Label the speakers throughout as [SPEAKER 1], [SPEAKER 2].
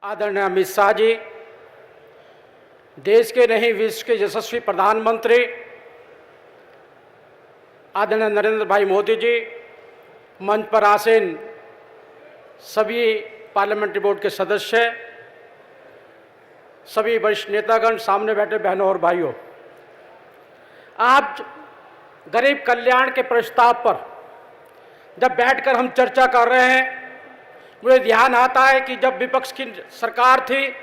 [SPEAKER 1] आदरणीय अमित शाह जी, देश के नहीं विश्व के यशस्वी प्रधानमंत्री आदरणीय नरेंद्र भाई मोदी जी, मंच पर आसीन सभी पार्लियामेंट्री बोर्ड के सदस्य, सभी वरिष्ठ नेतागण, सामने बैठे बहनों और भाइयों, आज गरीब कल्याण के प्रस्ताव पर जब बैठकर हम चर्चा कर रहे हैं, मुझे ध्यान आता है कि जब विपक्ष की सरकार थी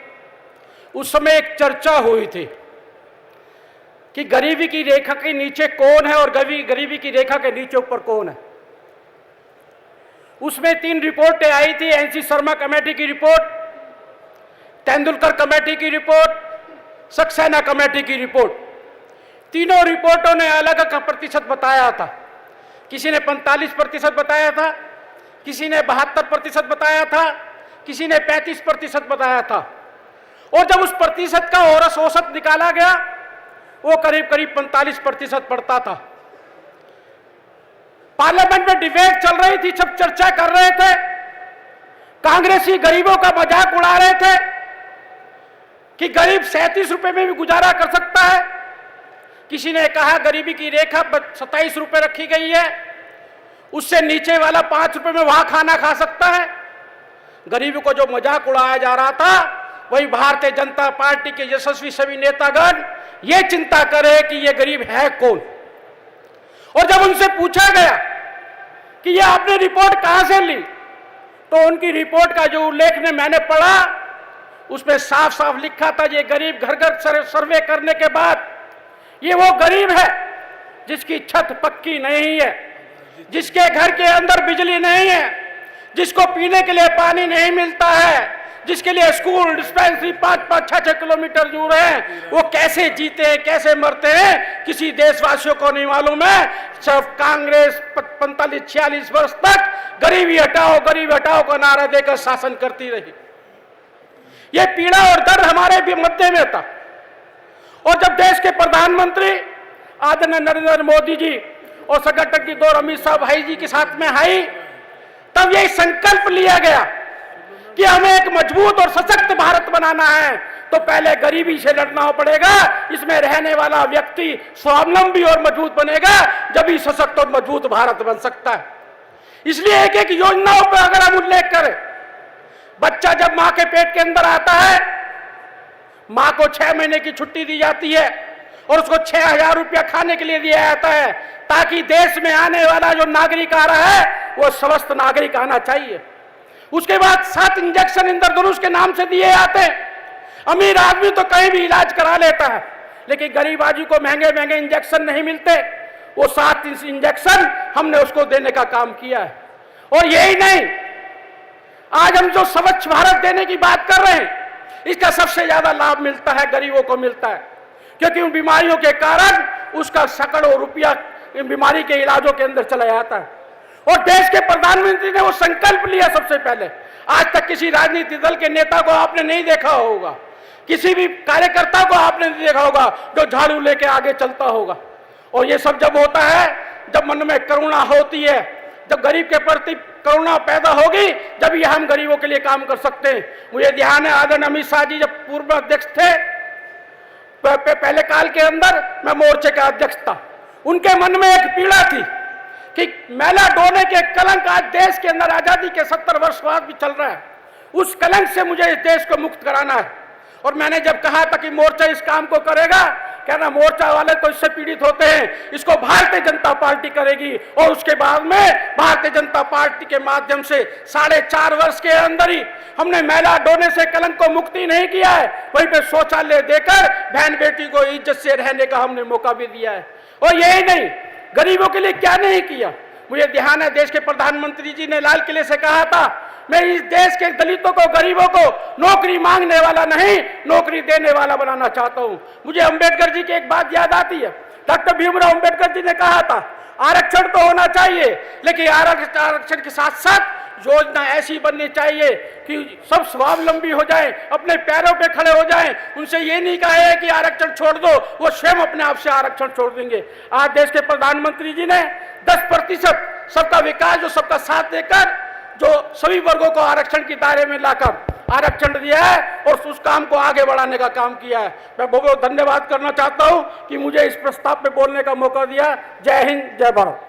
[SPEAKER 1] उस समय एक चर्चा हुई थी कि गरीबी की रेखा के नीचे कौन है और गरीबी की रेखा के नीचे ऊपर कौन है। उसमें 3 रिपोर्टें आई थी, एनसी शर्मा कमेटी की रिपोर्ट, तेंदुलकर कमेटी की रिपोर्ट, सक्सेना कमेटी की रिपोर्ट। तीनों रिपोर्टों ने अलग अलग प्रतिशत बताया था। किसी ने 45% बताया था, किसी ने 72% बताया था, किसी ने 35% बताया था। और जब उस प्रतिशत का औसत निकाला गया, वो करीब करीब 45% पड़ता था। पार्लियामेंट में डिबेट चल रही थी, सब चर्चा कर रहे थे, कांग्रेसी गरीबों का मजाक उड़ा रहे थे कि गरीब 37 रुपए में भी गुजारा कर सकता है। किसी ने कहा गरीबी की रेखा 27 रुपए रखी गई है, उससे नीचे वाला 5 रुपए में वहां खाना खा सकता है। गरीबों को जो मजाक उड़ाया जा रहा था, वही भारतीय जनता पार्टी के यशस्वी सभी नेतागण ये चिंता करे कि ये गरीब है कौन। और जब उनसे पूछा गया कि ये आपने रिपोर्ट कहां से ली, तो उनकी रिपोर्ट का जो उल्लेख मैंने पढ़ा, उसमें साफ साफ लिखा था ये गरीब घर घर सर्वे करने के बाद ये वो गरीब है जिसकी छत पक्की नहीं है, जिसके घर के अंदर बिजली नहीं है, जिसको पीने के लिए पानी नहीं मिलता है, जिसके लिए स्कूल डिस्पेंसरी 5-5, 6-6 किलोमीटर दूर है। वो कैसे जीते हैं, कैसे मरते हैं, किसी देशवासियों को नहीं मालूम है। सिर्फ कांग्रेस 45-46 वर्ष तक गरीबी हटाओ का नारा देकर शासन करती रही। ये पीड़ा और दर्द हमारे भी मध्य में था। और जब देश के प्रधानमंत्री आदरणीय नरेंद्र मोदी जी और संगठन की 2 अमित शाह भाई जी के साथ में आई, तब यह संकल्प लिया गया कि हमें एक मजबूत और सशक्त भारत बनाना है, तो पहले गरीबी से लड़ना पड़ेगा। इसमें रहने वाला व्यक्ति स्वावलंबी और मजबूत बनेगा, जब ही सशक्त और मजबूत भारत बन सकता है। इसलिए एक एक योजनाओं पर अगर हम उल्लेख करें, बच्चा जब मां के पेट के अंदर आता है, मां को 6 महीने की छुट्टी दी जाती है और उसको 6000 रुपया खाने के लिए दिया जाता है, ताकि देश में आने वाला जो नागरिक आ रहा है वो स्वस्थ नागरिक आना चाहिए। उसके बाद 7 इंजेक्शन इंद्रधनुष के नाम से दिए जाते हैं। अमीर आदमी तो कहीं भी इलाज करा लेता है, लेकिन गरीब आदमी को महंगे महंगे इंजेक्शन नहीं मिलते। वो 7 इंजेक्शन हमने उसको देने का काम किया है। और यही नहीं, आज हम जो स्वच्छ भारत देने की बात कर रहे हैं, इसका सबसे ज्यादा लाभ मिलता है गरीबों को मिलता है, क्योंकि उन बीमारियों के कारण उसका सैकड़ों रुपया इन बीमारी के इलाजों के अंदर चला जाता है। और देश के प्रधानमंत्री ने वो संकल्प लिया सबसे पहले। आज तक किसी राजनीतिक दल के नेता को आपने नहीं देखा होगा, किसी भी कार्यकर्ता को आपने नहीं देखा होगा जो झाड़ू लेके आगे चलता होगा। और ये सब जब होता है, जब मन में करुणा होती है, जब गरीब के प्रति करुणा पैदा होगी, जब ये हम गरीबों के लिए काम कर सकते हैं। मुझे ध्यान है आदरणीय अमित शाह जी जब पूर्व अध्यक्ष थे, पहले काल के अंदर मैं मोर्चे का अध्यक्ष था, उनके मन में एक पीड़ा थी कि मैला ढोने के कलंक आज देश के अंदर आजादी के 70 वर्ष बाद भी चल रहा है। उस कलंक से मुझे इस देश को मुक्त कराना है। और मैंने जब कहा था कि मोर्चा इस काम को करेगा, कहना मोर्चा वाले तो इससे पीड़ित होते हैं, इसको भारतीय जनता पार्टी करेगी। और उसके बाद में भारतीय जनता पार्टी के माध्यम से 4.5 वर्ष के अंदर ही हमने मैला ढोने से कलंक को मुक्ति नहीं किया है, वहीं पे शौचालय देकर बहन बेटी को इज्जत से रहने का हमने मौका भी दिया है। और यही नहीं, गरीबों के लिए क्या नहीं किया। मुझे ध्यान है देश के प्रधानमंत्री जी ने लाल किले से कहा था, मैं इस देश के दलितों को, गरीबों को नौकरी मांगने वाला नहीं, नौकरी देने वाला बनाना चाहता हूं। मुझे अंबेडकर जी की एक बात याद आती है। डॉक्टर भीमराव अंबेडकर जी ने कहा था आरक्षण तो होना चाहिए, लेकिन आरक्षण के साथ साथ योजना ऐसी बननी चाहिए कि सब स्वावलंबी हो जाएं, अपने पैरों पे खड़े हो जाएं। उनसे ये नहीं कहा है कि आरक्षण छोड़ दो, वो स्वयं अपने आप से आरक्षण छोड़ देंगे। आज देश के प्रधानमंत्री जी ने 10% सबका विकास, जो सबका साथ देकर जो सभी वर्गों को आरक्षण के दायरे में लाकर आरक्षण दिया है और उस काम को आगे बढ़ाने का काम किया है। मैं बहुत बहुत धन्यवाद करना चाहता हूं कि मुझे इस प्रस्ताव पे बोलने का मौका दिया। जय हिंद, जय भारत।